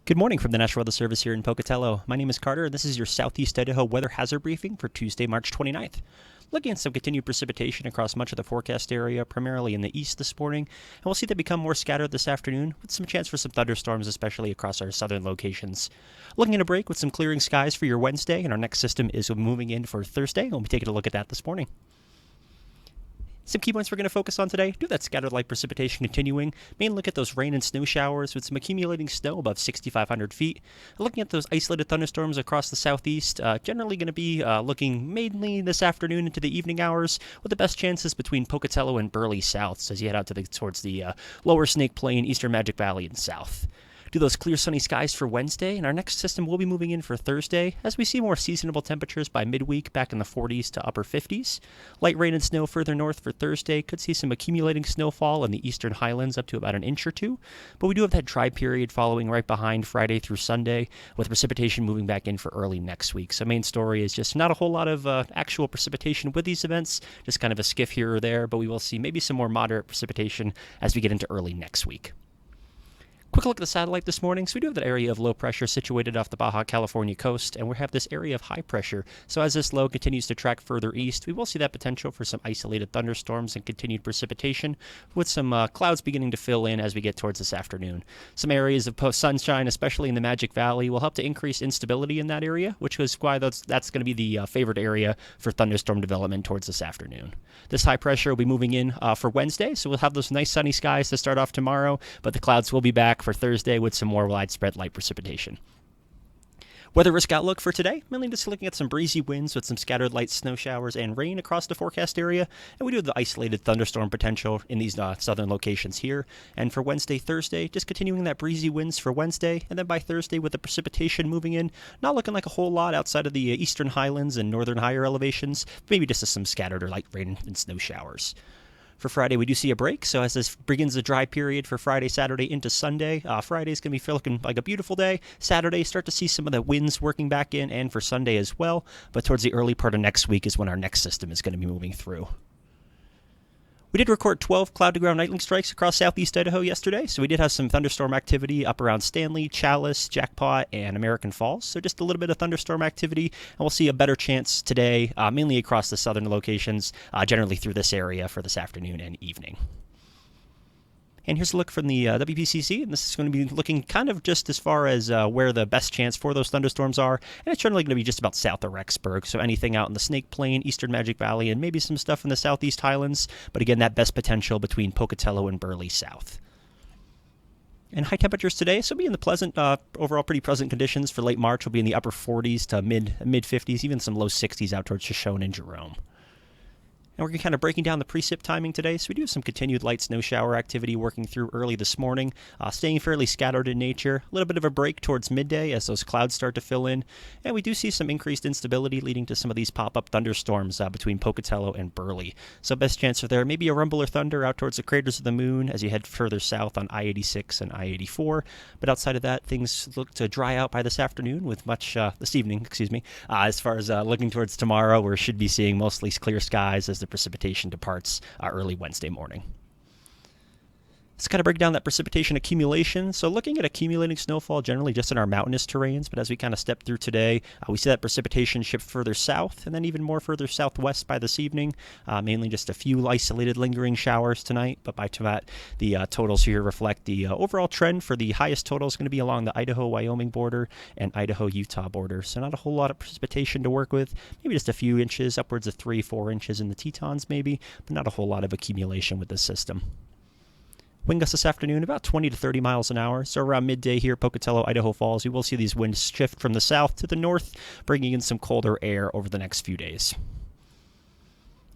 Good morning from the National Weather Service here in Pocatello. My name is Carter, and this is your Southeast Idaho weather hazard briefing for Tuesday, March 29th. Looking at some continued precipitation across much of the forecast area, primarily in the east this morning, and we'll see that become more scattered this afternoon, with some chance for some thunderstorms, especially across our southern locations. Looking at a break with some clearing skies for your Wednesday, and our next system is moving in for Thursday, and we'll be taking a look at that this morning. Some key points we're going to focus on today. Do that scattered light precipitation continuing. Mainly look at those rain and snow showers with some accumulating snow above 6,500 feet. Looking at those isolated thunderstorms across the southeast. Generally going to be looking mainly this afternoon into the evening hours, with the best chances between Pocatello and Burley south, so as you head out towards the lower Snake Plain, eastern Magic Valley, and south. Do those clear sunny skies for Wednesday, and our next system will be moving in for Thursday as we see more seasonable temperatures by midweek back in the 40s to upper 50s. Light rain and snow further north for Thursday. Could see some accumulating snowfall in the eastern Highlands up to about an inch or two, but we do have that dry period following right behind Friday through Sunday, with precipitation moving back in for early next week. So main story is just not a whole lot of actual precipitation with these events, just kind of a skiff here or there, but we will see maybe some more moderate precipitation as we get into early next week. Quick look at the satellite this morning. So we do have that area of low pressure situated off the Baja California coast, and we have this area of high pressure. So as this low continues to track further east, we will see that potential for some isolated thunderstorms and continued precipitation, with some clouds beginning to fill in as we get towards this afternoon. Some areas of sunshine, especially in the Magic Valley, will help to increase instability in that area, which is why that's going to be the favored area for thunderstorm development towards this afternoon. This high pressure will be moving in for Wednesday, so we'll have those nice sunny skies to start off tomorrow, but the clouds will be back for Thursday with some more widespread light precipitation. Weather risk outlook for today, mainly just looking at some breezy winds with some scattered light snow showers and rain across the forecast area, and we do have the isolated thunderstorm potential in these southern locations here. And for Wednesday, Thursday, just continuing that breezy winds for Wednesday, and then by Thursday with the precipitation moving in, not looking like a whole lot outside of the eastern Highlands and northern higher elevations, maybe just some scattered or light rain and snow showers. For Friday, we do see a break, so as this begins the dry period for Friday, Saturday into Sunday, Friday's going to be looking like a beautiful day. Saturday, start to see some of the winds working back in, and for Sunday as well, but towards the early part of next week is when our next system is going to be moving through. We did record 12 cloud-to-ground lightning strikes across southeast Idaho yesterday, so we did have some thunderstorm activity up around Stanley, Chalice, Jackpot, and American Falls. So just a little bit of thunderstorm activity, and we'll see a better chance today, mainly across the southern locations, generally through this area for this afternoon and evening. And here's a look from the WPCC, and this is going to be looking kind of just as far as where the best chance for those thunderstorms are, and it's generally going to be just about south of Rexburg, so anything out in the Snake Plain, eastern Magic Valley, and maybe some stuff in the southeast Highlands, but again, that best potential between Pocatello and Burley south. And high temperatures today, so be in the pleasant, overall pretty pleasant conditions for late March. Will be in the upper 40s to mid 50s, even some low 60s out towards Shoshone and Jerome. And we're kind of breaking down the precip timing today, so we do have some continued light snow shower activity working through early this morning, staying fairly scattered in nature, a little bit of a break towards midday as those clouds start to fill in, and we do see some increased instability leading to some of these pop-up thunderstorms between Pocatello and Burley. So best chance for there, maybe a rumble or thunder out towards the craters of the moon as you head further south on I-86 and I-84, but outside of that, things look to dry out by this evening, as far as looking towards tomorrow, we should be seeing mostly clear skies as the precipitation departs early Wednesday morning. Let's kind of break down that precipitation accumulation. So looking at accumulating snowfall generally just in our mountainous terrains, but as we kind of step through today, we see that precipitation shift further south and then even more further southwest by this evening. Mainly just a few isolated lingering showers tonight, but by tonight the totals here reflect the overall trend for the highest total is going to be along the Idaho-Wyoming border and Idaho-Utah border. So not a whole lot of precipitation to work with, maybe just a few inches, upwards of 3-4 inches in the Tetons maybe, but not a whole lot of accumulation with this system. Wind gusts this afternoon about 20 to 30 miles an hour. So around midday here, Pocatello, Idaho Falls, we will see these winds shift from the south to the north, bringing in some colder air over the next few days.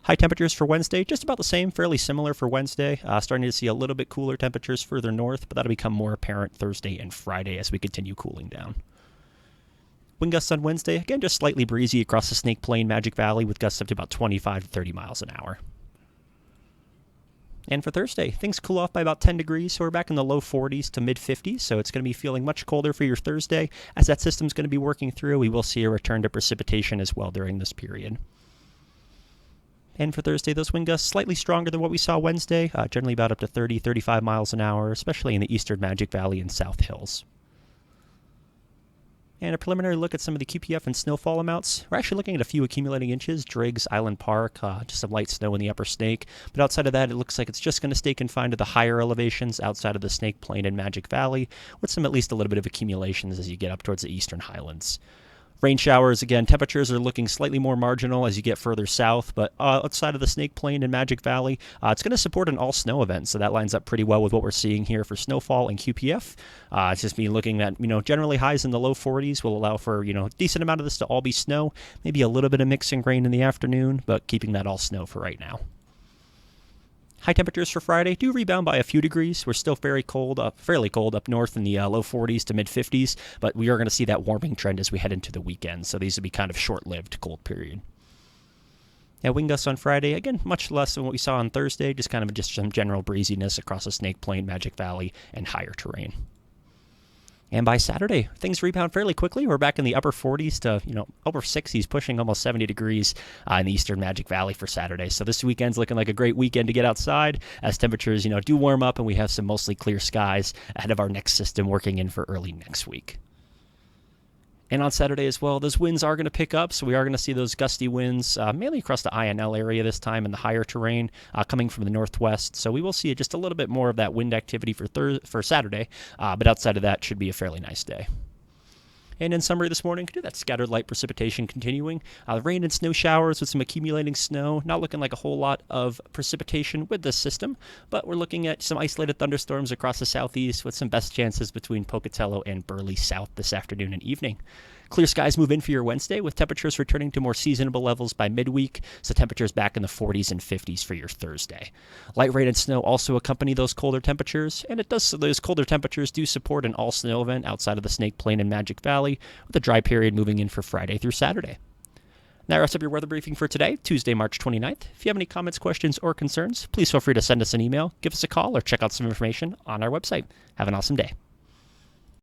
High temperatures for Wednesday, just about the same, fairly similar for Wednesday. Starting to see a little bit cooler temperatures further north, but that'll become more apparent Thursday and Friday as we continue cooling down. Wind gusts on Wednesday, again, just slightly breezy across the Snake Plain, Magic Valley, with gusts up to about 25 to 30 miles an hour. And for Thursday, things cool off by about 10 degrees, so we're back in the low 40s to mid 50s, so it's going to be feeling much colder for your Thursday. As that system's going to be working through, we will see a return to precipitation as well during this period. And for Thursday, those wind gusts slightly stronger than what we saw Wednesday, generally about up to 30, 35 miles an hour, especially in the eastern Magic Valley and South Hills. And a preliminary look at some of the QPF and snowfall amounts. We're actually looking at a few accumulating inches. Driggs, Island Park, just some light snow in the upper Snake. But outside of that, it looks like it's just going to stay confined to the higher elevations outside of the Snake Plain and Magic Valley, with some at least a little bit of accumulations as you get up towards the eastern Highlands. Rain showers, again, temperatures are looking slightly more marginal as you get further south, but outside of the Snake Plain and Magic Valley, it's going to support an all-snow event, so that lines up pretty well with what we're seeing here for snowfall and QPF. It's just me looking at, generally highs in the low 40s will allow for, a decent amount of this to all be snow, maybe a little bit of mixing rain in the afternoon, but keeping that all snow for right now. High temperatures for Friday do rebound by a few degrees. We're still fairly cold up north in the low 40s to mid 50s, but we are going to see that warming trend as we head into the weekend. So these will be kind of short-lived cold period. Now, wind gusts on Friday, again, much less than what we saw on Thursday, just some general breeziness across the Snake Plain, Magic Valley, and higher terrain. And by Saturday, things rebound fairly quickly. We're back in the upper 40s to, upper 60s, pushing almost 70 degrees in the eastern Magic Valley for Saturday. So this weekend's looking like a great weekend to get outside as temperatures, do warm up and we have some mostly clear skies ahead of our next system working in for early next week. And on Saturday as well, those winds are going to pick up, so we are going to see those gusty winds, mainly across the INL area this time in the higher terrain, coming from the northwest. So we will see just a little bit more of that wind activity for Saturday, but outside of that, should be a fairly nice day. And in summary this morning, that scattered light precipitation continuing. Rain and snow showers with some accumulating snow. Not looking like a whole lot of precipitation with this system, but we're looking at some isolated thunderstorms across the southeast with some best chances between Pocatello and Burley South this afternoon and evening. Clear skies move in for your Wednesday with temperatures returning to more seasonable levels by midweek, so temperatures back in the 40s and 50s for your Thursday. Light rain and snow also accompany those colder temperatures, and those colder temperatures do support an all-snow event outside of the Snake Plain and Magic Valley, with a dry period moving in for Friday through Saturday. That wraps up your weather briefing for today, Tuesday, March 29th. If you have any comments, questions, or concerns, please feel free to send us an email, give us a call, or check out some information on our website. Have an awesome day.